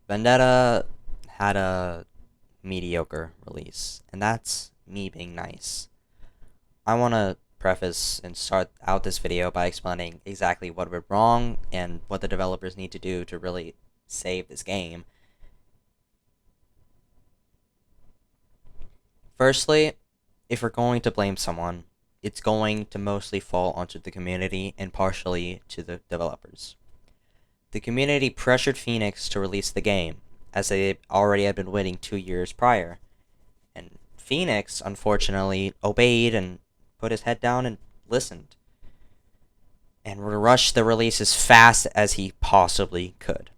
Vendetta had a mediocre release, and that's me being nice. I want to preface and start out this video by explaining exactly what went wrong and what the developers need to do to really save this game. Firstly, if we're going to blame someone, it's going to mostly fall onto the community and partially to the developers. The community pressured Phoenix to release the game, as they already had been waiting 2 years prior. And Phoenix, unfortunately, obeyed and put his head down and listened, and rushed the release as fast as he possibly could.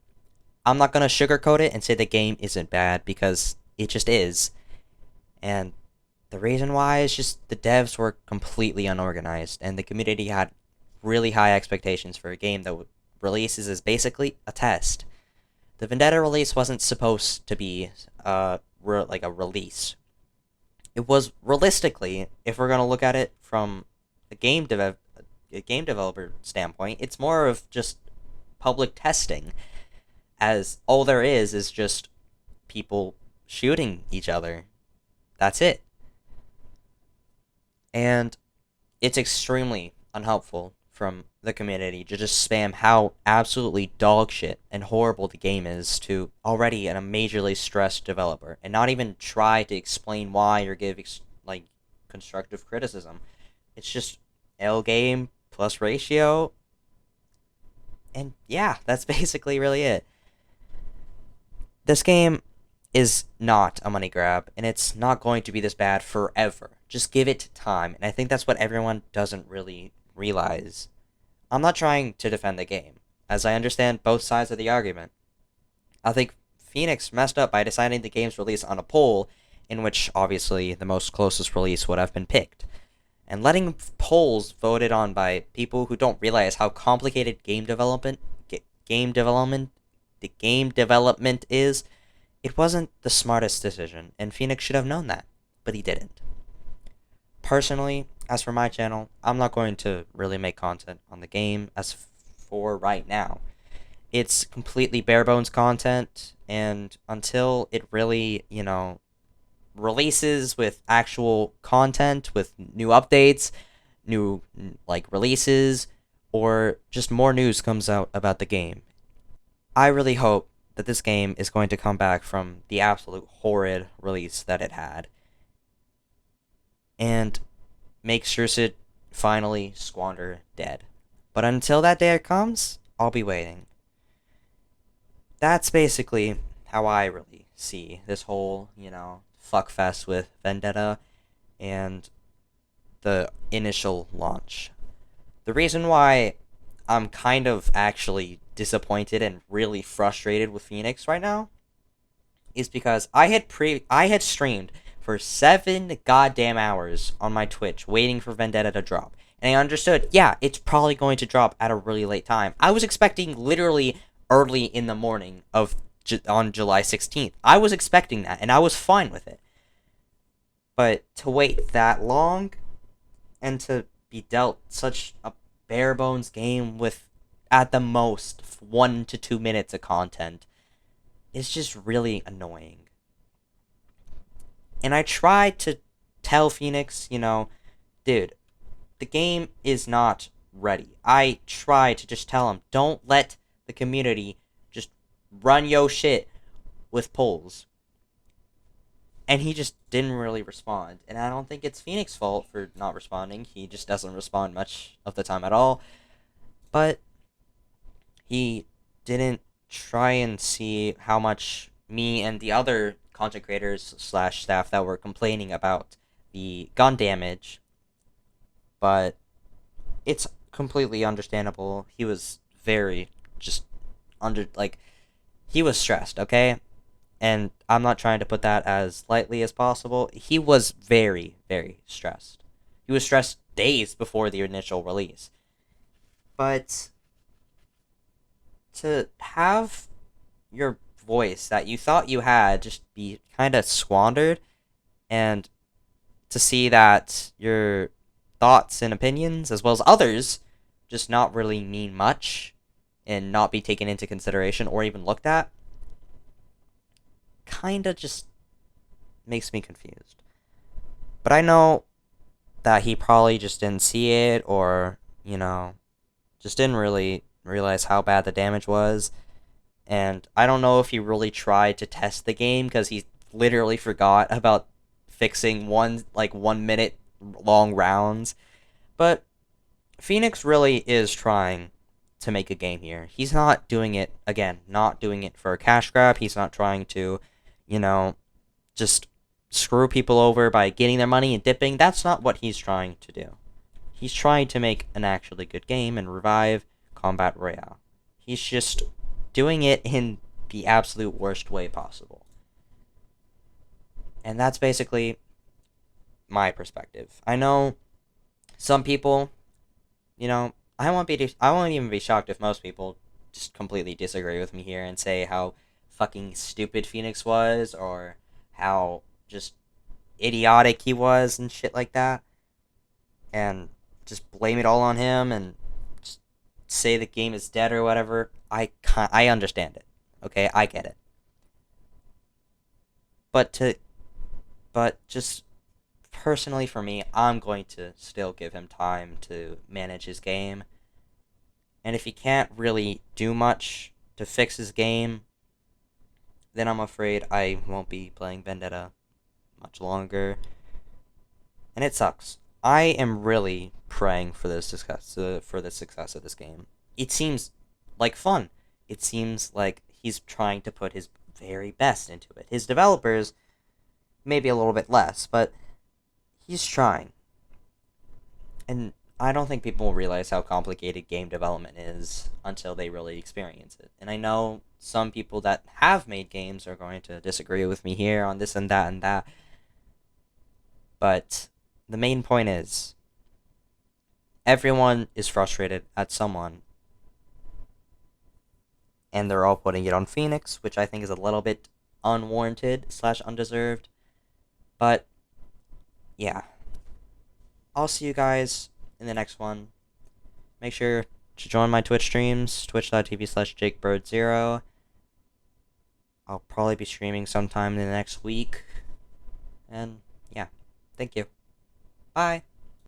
I'm not going to sugarcoat it and say the game isn't bad, because it just is. And the reason why is just the devs were completely unorganized, and the community had really high expectations for a game that releases as basically a test. The Vendetta release wasn't supposed to be like a release. It was realistically, if we're gonna look at it from a game developer standpoint, it's more of just public testing, as all there is just people shooting each other. That's it. And it's extremely unhelpful from the community to just spam how absolutely dog shit and horrible the game is to already a majorly stressed developer, and not even try to explain why or give like constructive criticism. It's just L game plus ratio, and yeah, that's basically really it. This game is not a money grab, and it's not going to be this bad forever. Just give it time, and I think that's what everyone doesn't really realize. I'm not trying to defend the game, as I understand both sides of the argument. I think Phoenix messed up by deciding the game's release on a poll, in which obviously the most closest release would have been picked, and letting polls voted on by people who don't realize how complicated the game development is. It wasn't the smartest decision, and Phoenix should have known that, but he didn't. Personally, as for my channel, I'm not going to really make content on the game as for right now. It's completely bare bones content, and until it really, releases with actual content, with new updates, new, releases, or just more news comes out about the game, I really hope that this game is going to come back from the absolute horrid release that it had, and make sure to finally squander dead. But until that day comes, I'll be waiting. That's basically how I really see this whole, fuckfest with Vendetta and the initial launch. The reason why I'm kind of actually disappointed and really frustrated with Phoenix right now is because I had streamed for 7 goddamn hours on my Twitch waiting for Vendetta to drop. And I understood, yeah, it's probably going to drop at a really late time. I was expecting literally early in the morning on July 16th. I was expecting that, and I was fine with it. But to wait that long and to be dealt such a bare bones game with at the most 1 to 2 minutes of content is just really annoying. And I tried to tell Phoenix, dude, the game is not ready. I tried to just tell him, don't let the community just run yo shit with polls. And he just didn't really respond. And I don't think it's Phoenix's fault for not responding. He just doesn't respond much of the time at all. But he didn't try and see how much me and the other content creators / staff that were complaining about the gun damage. But it's completely understandable. He was very just he was stressed, okay? And I'm not trying to put that as lightly as possible. He was very, very stressed. He was stressed days before the initial release. But to have your voice that you thought you had just be kind of squandered, and to see that your thoughts and opinions, as well as others, just not really mean much and not be taken into consideration or even looked at, kinda just makes me confused. But I know that he probably just didn't see it, or, just didn't really realize how bad the damage was. And I don't know if he really tried to test the game because he literally forgot about fixing 1 minute long rounds. But Phoenix really is trying to make a game here. He's not doing it, again, not doing it for a cash grab. He's not trying to, you know, just screw people over by getting their money and dipping. That's not what he's trying to do. He's trying to make an actually good game and revive Combat Royale. He's just doing it in the absolute worst way possible. And that's basically my perspective. I know some people, I won't even be shocked if most people just completely disagree with me here and say how fucking stupid Phoenix was, or how just idiotic he was and shit like that, and just blame it all on him and just say the game is dead or whatever. I understand it. Okay, I get it. But just personally for me, I'm going to still give him time to manage his game. And if he can't really do much to fix his game, then I'm afraid I won't be playing Vendetta much longer. And it sucks. I am really praying for the success of this game. It seems like fun. It seems like he's trying to put his very best into it. His developers, maybe a little bit less, but he's trying. And I don't think people will realize how complicated game development is until they really experience it. And I know some people that have made games are going to disagree with me here on this and that and that. But the main point is, everyone is frustrated at someone. And they're all putting it on Phoenix, which I think is a little bit unwarranted / undeserved. But, yeah. I'll see you guys in the next one. Make sure to join my Twitch streams, twitch.tv/JakeBird0. I'll probably be streaming sometime in the next week. And, yeah. Thank you. Bye.